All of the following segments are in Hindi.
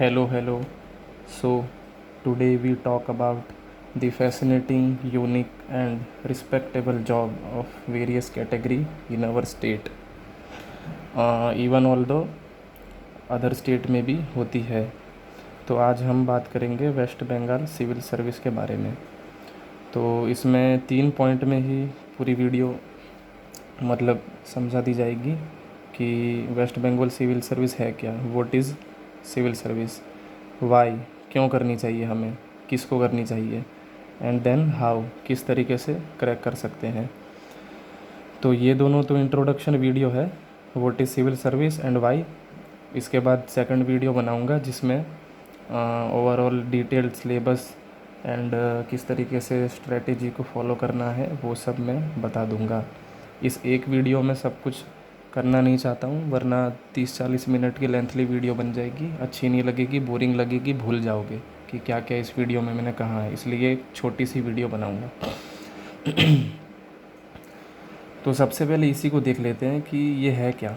Hello. So, today we talk about the fascinating, unique, and respectable job of various category in our state. Even although other state में भी होती है। तो आज हम बात करेंगे वेस्ट बंगाल सिविल सर्विस के बारे में। तो इसमें 3 पॉइंट में ही पूरी वीडियो मतलब समझा दी जाएगी कि वेस्ट बंगाल सिविल सर्विस है क्या, what is civil service, why क्यों करनी चाहिए हमें, किसको करनी चाहिए, एंड देन हाउ किस तरीके से क्रैक कर सकते हैं। तो ये दोनों तो इंट्रोडक्शन वीडियो है, what is civil service and why. इसके बाद सेकंड वीडियो बनाऊंगा जिसमें ओवरऑल डिटेल्ड सिलेबस एंड किस तरीके से स्ट्रेटेजी को फॉलो करना है वो सब मैं बता दूंगा। इस एक वीडियो में सब कुछ करना नहीं चाहता हूँ, वरना 30-40 मिनट की लेंथली वीडियो बन जाएगी, अच्छी नहीं लगेगी, बोरिंग लगेगी, भूल जाओगे कि क्या क्या इस वीडियो में मैंने कहा है। इसलिए एक छोटी सी वीडियो बनाऊँगा। तो सबसे पहले इसी को देख लेते हैं कि ये है क्या,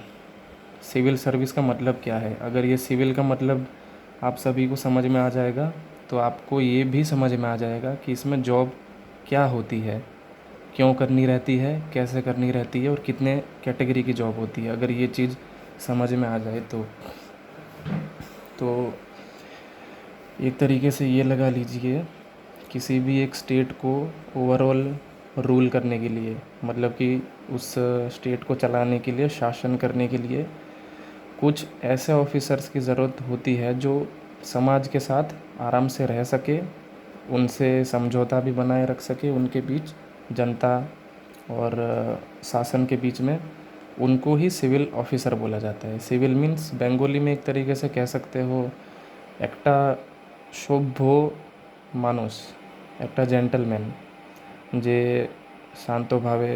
सिविल सर्विस का मतलब क्या है। अगर ये सिविल का मतलब आप सभी को समझ में आ जाएगा तो आपको ये भी समझ में आ जाएगा कि इसमें जॉब क्या होती है, क्यों करनी रहती है, कैसे करनी रहती है और कितने कैटेगरी की जॉब होती है। अगर ये चीज़ समझ में आ जाए तो एक तरीके से ये लगा लीजिए, किसी भी एक स्टेट को ओवरऑल रूल करने के लिए, मतलब कि उस स्टेट को चलाने के लिए, शासन करने के लिए कुछ ऐसे ऑफिसर्स की ज़रूरत होती है जो समाज के साथ आराम से रह सके, उनसे समझौता भी बनाए रख सके, उनके बीच जनता और शासन के बीच में। उनको ही सिविल ऑफिसर बोला जाता है। सिविल मीन्स बंगाली में एक तरीके से कह सकते हो একটা সভ্য মানুষ, একটা জেন্টলম্যান যে শান্তভাবে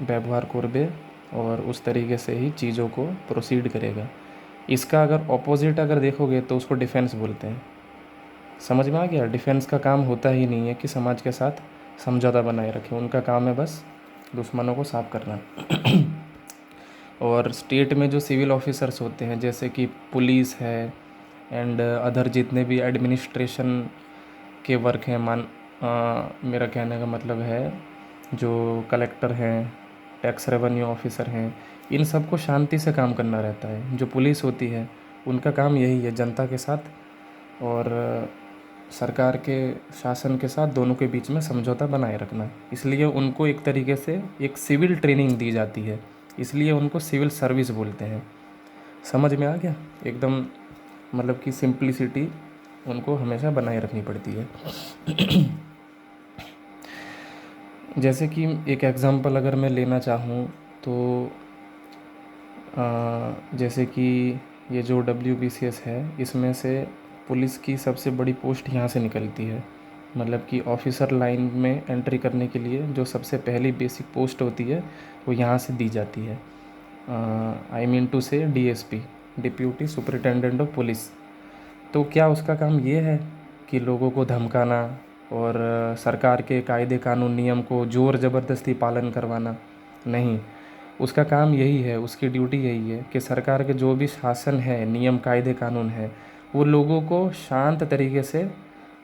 ব্যবহার করবে और उस तरीके से ही चीज़ों को प्रोसीड करेगा। इसका अगर ऑपोजिट अगर देखोगे तो उसको डिफेंस बोलते हैं। समझ में आ गया? डिफेंस का काम होता ही नहीं है कि समाज के साथ समझौता बनाए रखें, उनका काम है बस दुश्मनों को साफ करना। और स्टेट में जो सिविल ऑफिसर्स होते हैं जैसे कि पुलिस है एंड अदर जितने भी एडमिनिस्ट्रेशन के वर्क हैं, मेरा कहने का मतलब है जो कलेक्टर हैं, टैक्स रेवेन्यू ऑफिसर हैं, इन सबको शांति से काम करना रहता है। जो पुलिस होती है उनका काम यही है, जनता के साथ और सरकार के शासन के साथ दोनों के बीच में समझौता बनाए रखना। इसलिए उनको एक तरीके से एक सिविल ट्रेनिंग दी जाती है, इसलिए उनको सिविल सर्विस बोलते हैं। समझ में आ गया? एकदम मतलब कि सिंप्लिसिटी उनको हमेशा बनाए रखनी पड़ती है। जैसे कि एक एग्ज़ाम्पल अगर मैं लेना चाहूँ तो जैसे कि ये जो WBCS है इसमें से पुलिस की सबसे बड़ी पोस्ट यहाँ से निकलती है। मतलब कि ऑफिसर लाइन में एंट्री करने के लिए जो सबसे पहली बेसिक पोस्ट होती है वो यहाँ से दी जाती है। आई मीन टू से DSP, deputy superintendent of police. तो क्या उसका काम ये है कि लोगों को धमकाना और सरकार के कायदे कानून नियम को ज़ोर ज़बरदस्ती पालन करवाना? नहीं, उसका काम यही है, उसकी ड्यूटी यही है कि सरकार के जो भी शासन है, नियम कायदे कानून है, वो लोगों को शांत तरीके से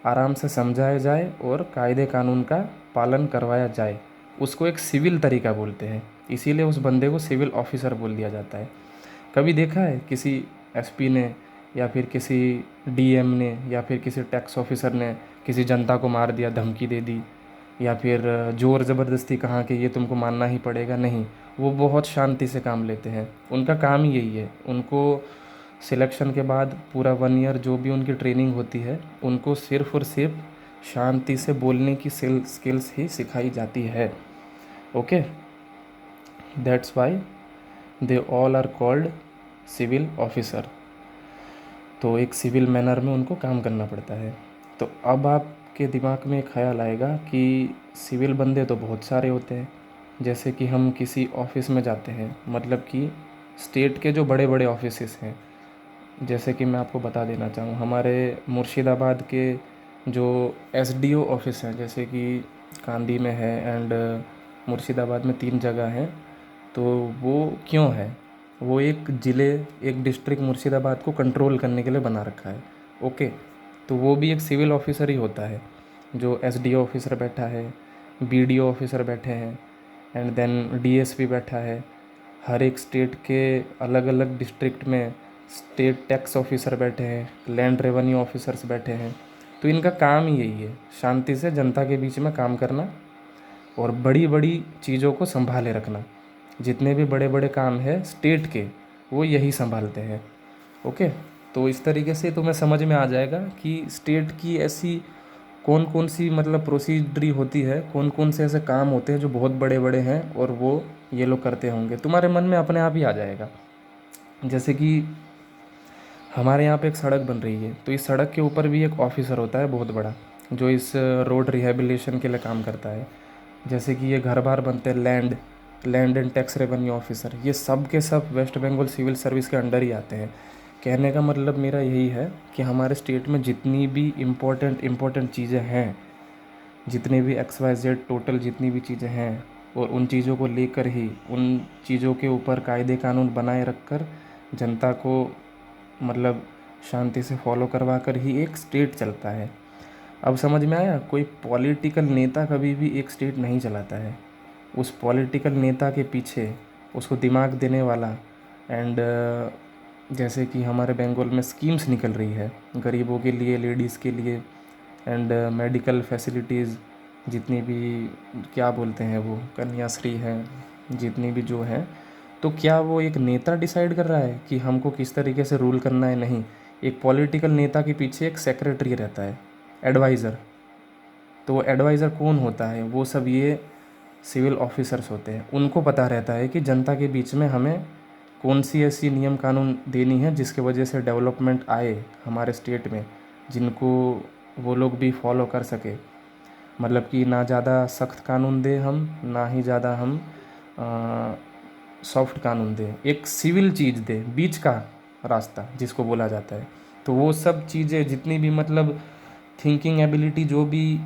आराम से समझाया जाए और कायदे कानून का पालन करवाया जाए। उसको एक सिविल तरीका बोलते हैं, इसीलिए उस बंदे को सिविल ऑफिसर बोल दिया जाता है। कभी देखा है किसी SP ने या फिर किसी DM ने या फिर किसी टैक्स ऑफिसर ने किसी जनता को मार दिया, धमकी दे दी या फिर ज़ोर ज़बरदस्ती कहा कि ये तुमको मानना ही पड़ेगा? नहीं, वो बहुत शांति से काम लेते हैं। उनका काम ही यही है। उनको सिलेक्शन के बाद पूरा 1 ईयर जो भी उनकी ट्रेनिंग होती है, उनको सिर्फ़ और सिर्फ शांति से बोलने की स्किल्स ही सिखाई जाती है। Okay, that's why they all are called civil officer. तो एक सिविल मैनर में उनको काम करना पड़ता है। तो अब आपके दिमाग में एक ख़्याल आएगा कि सिविल बंदे तो बहुत सारे होते हैं। जैसे कि हम किसी ऑफिस में जाते हैं, मतलब कि स्टेट के जो बड़े बड़े ऑफिसेस हैं, जैसे कि मैं आपको बता देना चाहूँ, हमारे मुर्शिदाबाद के जो SDO ऑफिस हैं, जैसे कि कांदी में है एंड मुर्शिदाबाद में 3 जगह हैं। तो वो क्यों है? वो एक ज़िले, एक डिस्ट्रिक्ट मुर्शिदाबाद को कंट्रोल करने के लिए बना रखा है। ओके, तो वो भी एक सिविल ऑफिसर ही होता है। जो एसडीओ ऑफिसर बैठा है, बीडीओ ऑफिसर बैठे हैं, एंड देन डीएसपी बैठा है। हर एक स्टेट के अलग अलग डिस्ट्रिक्ट में स्टेट टैक्स ऑफिसर बैठे हैं, लैंड रेवेन्यू ऑफिसर्स बैठे हैं। तो इनका काम ही यही है, शांति से जनता के बीच में काम करना और बड़ी बड़ी चीज़ों को संभाले रखना। जितने भी बड़े बड़े काम है स्टेट के, वो यही संभालते हैं। ओके, तो इस तरीके से तुम्हें समझ में आ जाएगा कि स्टेट की ऐसी कौन कौन सी मतलब प्रोसीजरी होती है, कौन कौन से ऐसे काम होते हैं जो बहुत बड़े बड़े हैं और वो ये लोग करते होंगे। तुम्हारे मन में अपने आप ही आ जाएगा। जैसे कि हमारे यहाँ पे एक सड़क बन रही है, तो इस सड़क के ऊपर भी एक ऑफिसर होता है बहुत बड़ा, जो इस रोड रिहेबिलिटेशन के लिए काम करता है। जैसे कि ये घर बार बनते हैं, land land and tax revenue officer, ये सब के सब वेस्ट बंगाल सिविल सर्विस के अंडर ही आते हैं। कहने का मतलब मेरा यही है कि हमारे स्टेट में जितनी भी इम्पोर्टेंट चीज़ें हैं, जितने भी एक्स वाई जेड टोटल जितनी भी चीज़ें हैं, और उन चीज़ों को लेकर ही, उन चीज़ों के ऊपर कायदे कानून बनाए रख कर जनता को मतलब शांति से फॉलो करवा कर ही एक स्टेट चलता है। अब समझ में आया, कोई पॉलिटिकल नेता कभी भी एक स्टेट नहीं चलाता है। उस पॉलिटिकल नेता के पीछे उसको दिमाग देने वाला, एंड जैसे कि हमारे बंगाल में स्कीम्स निकल रही है गरीबों के लिए, लेडीज़ के लिए, एंड मेडिकल फैसिलिटीज़ जितनी भी, क्या बोलते हैं वो, कन्याश्री है, जितनी भी जो है, तो क्या वो एक नेता डिसाइड कर रहा है कि हमको किस तरीके से रूल करना है? नहीं, एक पॉलिटिकल नेता के पीछे एक सेक्रेटरी रहता है, एडवाइज़र। तो वो एडवाइज़र कौन होता है? वो सब ये सिविल ऑफिसर्स होते हैं। उनको पता रहता है कि जनता के बीच में हमें कौन सी ऐसी नियम कानून देनी है जिसके वजह से डेवलपमेंट आए हमारे स्टेट में, जिनको वो लोग भी फॉलो कर सके। मतलब कि ना ज़्यादा सख्त कानून दें हम, ना ही ज़्यादा हम सॉफ्ट कानून दें, एक सिविल चीज़ दें, बीच का रास्ता जिसको बोला जाता है। तो वो सब चीज़ें जितनी भी मतलब थिंकिंग एबिलिटी जो भी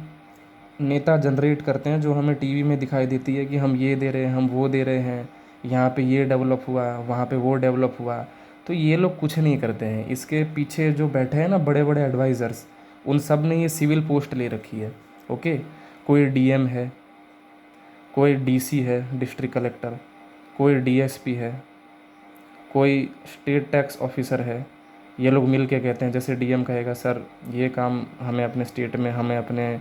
नेता जनरेट करते हैं, जो हमें टीवी में दिखाई देती है कि हम ये दे रहे हैं, हम वो दे रहे हैं, यहाँ पे ये डेवलप हुआ, वहाँ पे वो डेवलप हुआ, तो ये लोग कुछ नहीं करते हैं। इसके पीछे जो बैठे हैं ना बड़े बड़े एडवाइज़र्स, उन सब ने ये सिविल पोस्ट ले रखी है। ओके, कोई डीएम है, कोई डीसी है, डिस्ट्रिक्ट कलेक्टर, कोई डीएसपी है, कोई स्टेट टैक्स ऑफिसर है। ये लोग मिल के कहते हैं, जैसे डीएम कहेगा सर ये काम हमें अपने स्टेट में, हमें अपने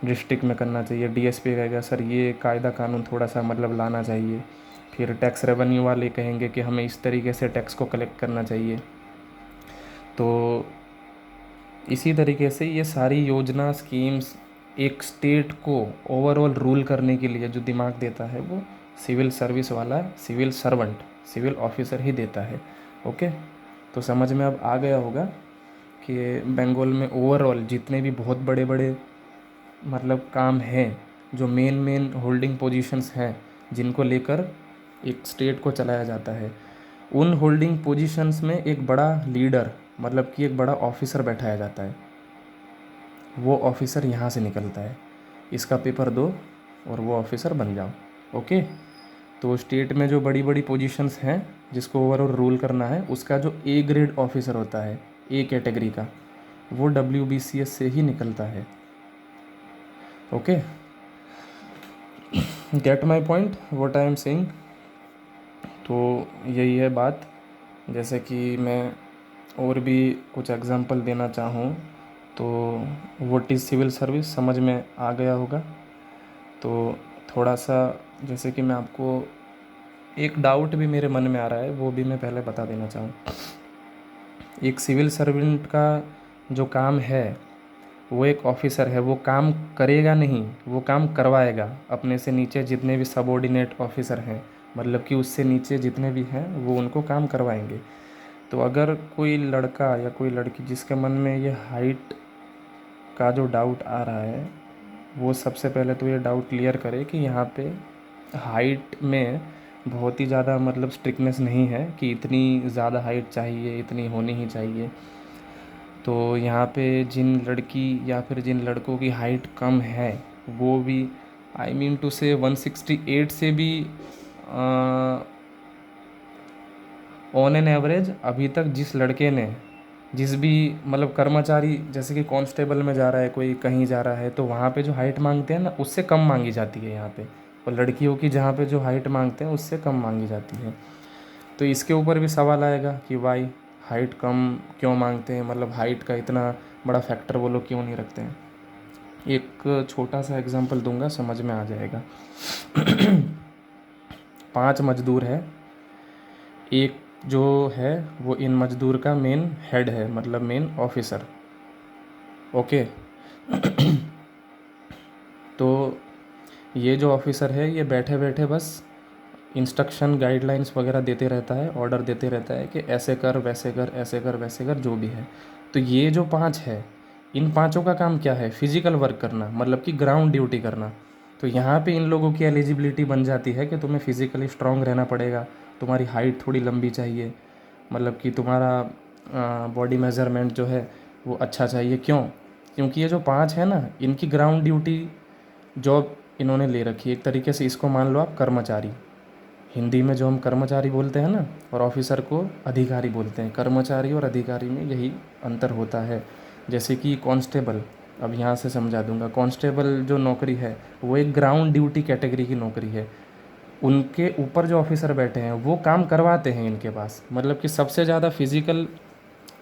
डिस्ट्रिक्ट में करना चाहिए, डीएसपी कहेगा सर ये कायदा कानून थोड़ा सा मतलब लाना चाहिए, फिर टैक्स रेवेन्यू वाले कहेंगे कि हमें इस तरीके से टैक्स को कलेक्ट करना चाहिए। तो इसी तरीके से ये सारी योजना स्कीम्स एक स्टेट को ओवरऑल रूल करने के लिए जो दिमाग देता है, वो सिविल सर्विस वाला सिविल सर्वेंट, सिविल ऑफिसर ही देता है। ओके, तो समझ में अब आ गया होगा कि बंगाल में ओवरऑल जितने भी बहुत बड़े बड़े मतलब काम हैं, जो मेन होल्डिंग पोजीशंस हैं, जिनको लेकर एक स्टेट को चलाया जाता है, उन होल्डिंग पोजीशंस में एक बड़ा लीडर मतलब कि एक बड़ा ऑफिसर बैठाया जाता है। वो ऑफिसर यहाँ से निकलता है, इसका पेपर दो और वो ऑफिसर बन जाओ। ओके, तो स्टेट में जो बड़ी बड़ी पोजीशंस हैं जिसको ओवरऑल रूल करना है, उसका जो ए ग्रेड ऑफिसर होता है, ए कैटेगरी का, वो WBCS से ही निकलता है। Okay, get my point what I am saying. तो यही है बात। जैसे कि मैं और भी कुछ एग्जांपल देना चाहूँ तो व्हाट इज़ सिविल सर्विस समझ में आ गया होगा। तो थोड़ा सा जैसे कि मैं आपको एक डाउट भी मेरे मन में आ रहा है, वो भी मैं पहले बता देना चाहूँ। एक सिविल सर्वेंट का जो काम है, वो एक ऑफिसर है, वो काम करेगा नहीं, वो काम करवाएगा। अपने से नीचे जितने भी सबऑर्डिनेट ऑफिसर हैं, मतलब कि उससे नीचे जितने भी हैं, वो उनको काम करवाएंगे। तो अगर कोई लड़का या कोई लड़की जिसके मन में ये हाइट का जो डाउट आ रहा है, वो सबसे पहले तो ये डाउट क्लियर करे कि यहाँ पे हाइट में बहुत ही ज़्यादा मतलब स्ट्रिक्टनेस नहीं है कि इतनी ज़्यादा हाइट चाहिए, इतनी होनी ही चाहिए। तो यहाँ पे जिन लड़की या फिर जिन लड़कों की हाइट कम है, वो भी आई मीन टू से 168 से भी ऑन एन एवरेज अभी तक जिस लड़के ने जिस भी मतलब कर्मचारी जैसे कि कांस्टेबल में जा रहा है, कोई कहीं जा रहा है, तो वहाँ पे जो हाइट मांगते हैं ना, उससे कम मांगी जाती है यहाँ पे। और लड़कियों की जहाँ पे जो हाइट मांगते हैं उससे कम मांगी जाती है। तो इसके ऊपर भी सवाल आएगा कि वाई हाइट कम क्यों मांगते हैं, मतलब हाइट का इतना बड़ा फैक्टर वो लोग क्यों नहीं रखते हैं। एक छोटा सा एग्जांपल दूंगा, समझ में आ जाएगा। 5 मजदूर है, एक जो है वो इन मजदूर का मेन हेड है, मतलब मेन ऑफिसर। ओके। तो ये जो ऑफिसर है ये बैठे बैठे बस इंस्ट्रक्शन गाइडलाइंस वगैरह देते रहता है, ऑर्डर देते रहता है कि ऐसे कर वैसे कर, ऐसे कर वैसे कर, जो भी है। तो ये जो 5 है, इन पांचों का काम क्या है? फिजिकल वर्क करना, मतलब कि ग्राउंड ड्यूटी करना। तो यहाँ पे इन लोगों की एलिजिबिलिटी बन जाती है कि तुम्हें फिजिकली स्ट्रांग रहना पड़ेगा, तुम्हारी हाइट थोड़ी लंबी चाहिए, मतलब कि तुम्हारा बॉडी मेजरमेंट जो है वो अच्छा चाहिए। क्यों? क्योंकि ये जो 5 है ना, इनकी ग्राउंड ड्यूटी जॉब इन्होंने ले रखी है। एक तरीके से इसको मान लो आप कर्मचारी। हिंदी में जो हम कर्मचारी बोलते हैं ना, और ऑफिसर को अधिकारी बोलते हैं। कर्मचारी और अधिकारी में यही अंतर होता है। जैसे कि कांस्टेबल, अब यहाँ से समझा दूंगा। कांस्टेबल जो नौकरी है वो एक ग्राउंड ड्यूटी कैटेगरी की नौकरी है। उनके ऊपर जो ऑफिसर बैठे हैं वो काम करवाते हैं इनके पास, मतलब कि सबसे ज़्यादा फिजिकल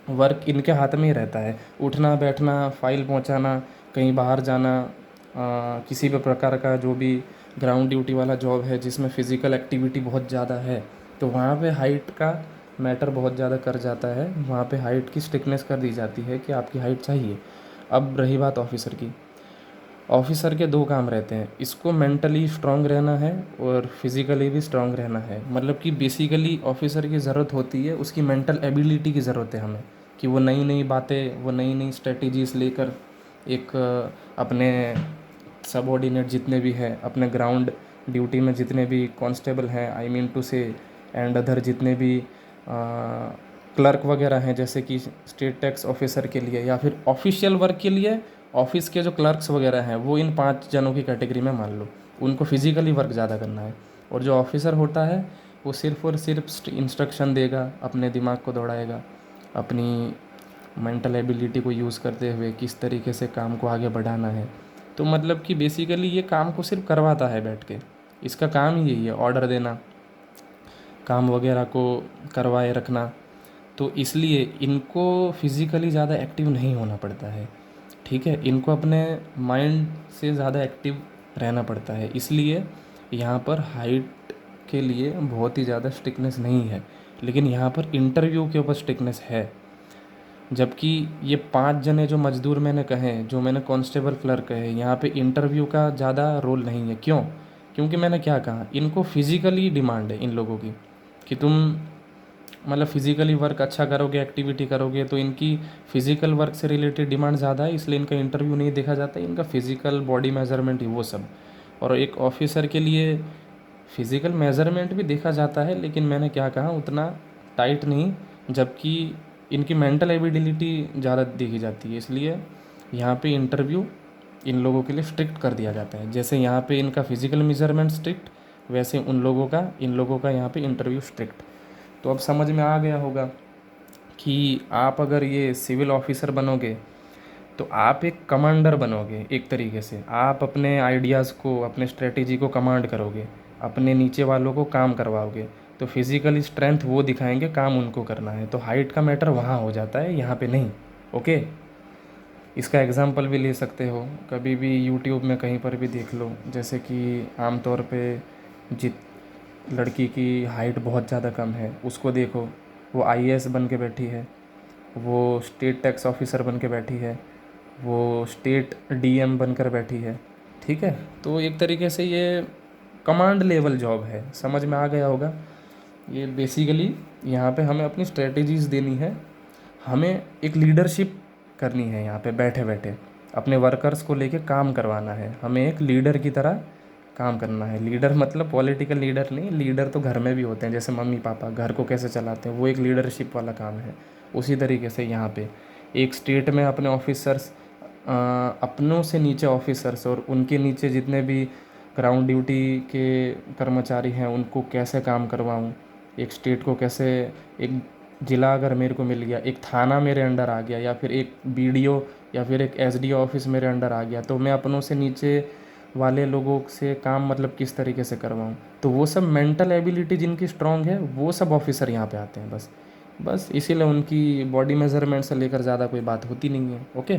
वर्क इनके हाथ में ही रहता है। उठना बैठना, फाइल पहुंचाना, कहीं बाहर जाना, किसी भी प्रकार का जो भी ग्राउंड ड्यूटी वाला जॉब है जिसमें फ़िज़िकल एक्टिविटी बहुत ज़्यादा है, तो वहाँ पे हाइट का मैटर बहुत ज़्यादा कर जाता है। वहाँ पे हाइट की स्ट्रिक्टनेस कर दी जाती है कि आपकी हाइट चाहिए। अब रही बात ऑफिसर की। ऑफिसर के 2 काम रहते हैं, इसको मेंटली स्ट्रांग रहना है और फिज़िकली भी स्ट्रांग रहना है। मतलब कि बेसिकली ऑफिसर की ज़रूरत होती है, उसकी मेंटल एबिलिटी की ज़रूरत है हमें, कि वो नई नई बातें, वो नई नई स्ट्रेटजीज़ लेकर एक अपने सबऑर्डिनेट जितने भी हैं, अपने ग्राउंड ड्यूटी में जितने भी कांस्टेबल हैं, आई मीन टू से, एंड अदर जितने भी क्लर्क वगैरह हैं, जैसे कि स्टेट टैक्स ऑफिसर के लिए या फिर ऑफिशियल वर्क के लिए ऑफिस के जो क्लर्क्स वगैरह हैं, वो इन 5 जनों की कैटेगरी में मान लो। उनको फिजिकली वर्क ज़्यादा करना है। और जो ऑफिसर होता है वो सिर्फ और सिर्फ इंस्ट्रक्शन देगा, अपने दिमाग को दौड़ाएगा, अपनी मेंटल एबिलिटी को यूज़ करते हुए किस तरीके से काम को आगे बढ़ाना है। तो मतलब कि बेसिकली ये काम को सिर्फ करवाता है बैठ के। इसका काम ही यही है, ऑर्डर देना, काम वगैरह को करवाए रखना। तो इसलिए इनको फिज़िकली ज़्यादा एक्टिव नहीं होना पड़ता है। ठीक है, इनको अपने माइंड से ज़्यादा एक्टिव रहना पड़ता है। इसलिए यहाँ पर हाइट के लिए बहुत ही ज़्यादा स्ट्रिक्टनेस नहीं है, लेकिन यहाँ पर इंटरव्यू के ऊपर स्ट्रिक्टनेस है। जबकि ये 5 जने जो मज़दूर मैंने कहे, जो मैंने कांस्टेबल क्लर्क कहे, यहाँ पे इंटरव्यू का ज़्यादा रोल नहीं है। क्यों? क्योंकि मैंने क्या कहा, इनको फिज़िकली डिमांड है इन लोगों की, कि तुम मतलब फिज़िकली वर्क अच्छा करोगे, एक्टिविटी करोगे, तो इनकी फ़िज़िकल वर्क से रिलेटेड डिमांड ज़्यादा है, इसलिए इनका इंटरव्यू नहीं देखा जाता है, इनका फ़िज़िकल बॉडी मेजरमेंट ही वो सब। और एक ऑफिसर के लिए फ़िज़िकल मेजरमेंट भी देखा जाता है, लेकिन मैंने क्या कहा, उतना टाइट नहीं। जबकि इनकी मेंटल एबिलिटी ज़्यादा देखी जाती है, इसलिए यहाँ पे इंटरव्यू इन लोगों के लिए स्ट्रिक्ट कर दिया जाता है। जैसे यहाँ पे इनका फ़िज़िकल मेजरमेंट स्ट्रिक्ट, वैसे इन लोगों का यहाँ पे इंटरव्यू स्ट्रिक्ट। तो अब समझ में आ गया होगा कि आप अगर ये सिविल ऑफिसर बनोगे तो आप एक कमांडर बनोगे। एक तरीके से आप अपने आइडियाज़ को, अपने स्ट्रेटेजी को कमांड करोगे, अपने नीचे वालों को काम करवाओगे। तो फिज़िकली स्ट्रेंथ वो दिखाएंगे, काम उनको करना है। तो हाइट का मैटर वहाँ हो जाता है, यहाँ पे नहीं। ओके। इसका एग्ज़ाम्पल भी ले सकते हो, कभी भी यूट्यूब में कहीं पर भी देख लो। जैसे कि आमतौर पे जित लड़की की हाइट बहुत ज़्यादा कम है, उसको देखो, वो आईएएस बन के बैठी है, वो स्टेट टैक्स ऑफिसर बन के बैठी है, वो स्टेट डीएम बनकर बैठी है। ठीक है, तो एक तरीके से ये कमांड लेवल जॉब है। समझ में आ गया होगा। ये बेसिकली यहाँ पे हमें अपनी स्ट्रेटजीज़ देनी है, हमें एक लीडरशिप करनी है। यहाँ पे बैठे बैठे अपने वर्कर्स को लेके काम करवाना है, हमें एक लीडर की तरह काम करना है। लीडर मतलब पॉलिटिकल लीडर नहीं, लीडर तो घर में भी होते हैं, जैसे मम्मी पापा घर को कैसे चलाते हैं, वो एक लीडरशिप वाला काम है। उसी तरीके से यहाँ पे एक स्टेट में अपने ऑफिसर्स, अपनों से नीचे ऑफिसर्स और उनके नीचे जितने भी ग्राउंड ड्यूटी के कर्मचारी हैं, उनको कैसे काम करवाऊँ, एक स्टेट को कैसे एक ज़िला अगर मेरे को मिल गया, एक थाना मेरे अंडर आ गया, या फिर एक बीडीओ या फिर एक एसडीओ ऑफिस मेरे अंडर आ गया, तो मैं अपनों से नीचे वाले लोगों से काम मतलब किस तरीके से करवाऊँ। तो वो सब मेंटल एबिलिटी जिनकी स्ट्रांग है वो सब ऑफिसर यहाँ पे आते हैं बस। बस इसीलिए उनकी बॉडी मेजरमेंट से लेकर ज़्यादा कोई बात होती नहीं है। ओके,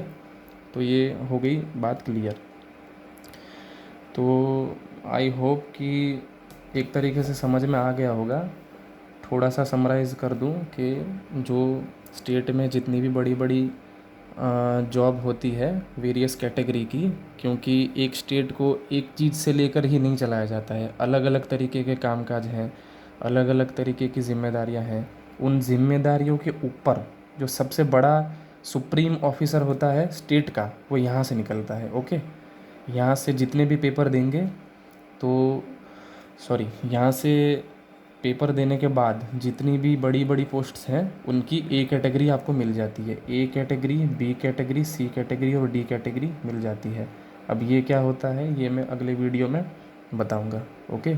तो ये हो गई बात क्लियर। तो आई होप कि एक तरीके से समझ में आ गया होगा। थोड़ा सा समराइज़ कर दूं कि जो स्टेट में जितनी भी बड़ी बड़ी जॉब होती है वेरियस कैटेगरी की, क्योंकि एक स्टेट को एक चीज़ से लेकर ही नहीं चलाया जाता है, अलग अलग तरीके के कामकाज हैं, अलग अलग तरीके की जिम्मेदारियां हैं। उन जिम्मेदारियों के ऊपर जो सबसे बड़ा सुप्रीम ऑफिसर होता है स्टेट का, वो यहाँ से निकलता है। ओके, यहाँ से जितने भी पेपर देंगे, तो सॉरी, यहाँ से पेपर देने के बाद जितनी भी बड़ी बड़ी पोस्ट्स हैं उनकी ए कैटेगरी आपको मिल जाती है। A category, B category, C category और डी कैटेगरी मिल जाती है। अब ये क्या होता है ये मैं अगले वीडियो में बताऊंगा। ओके।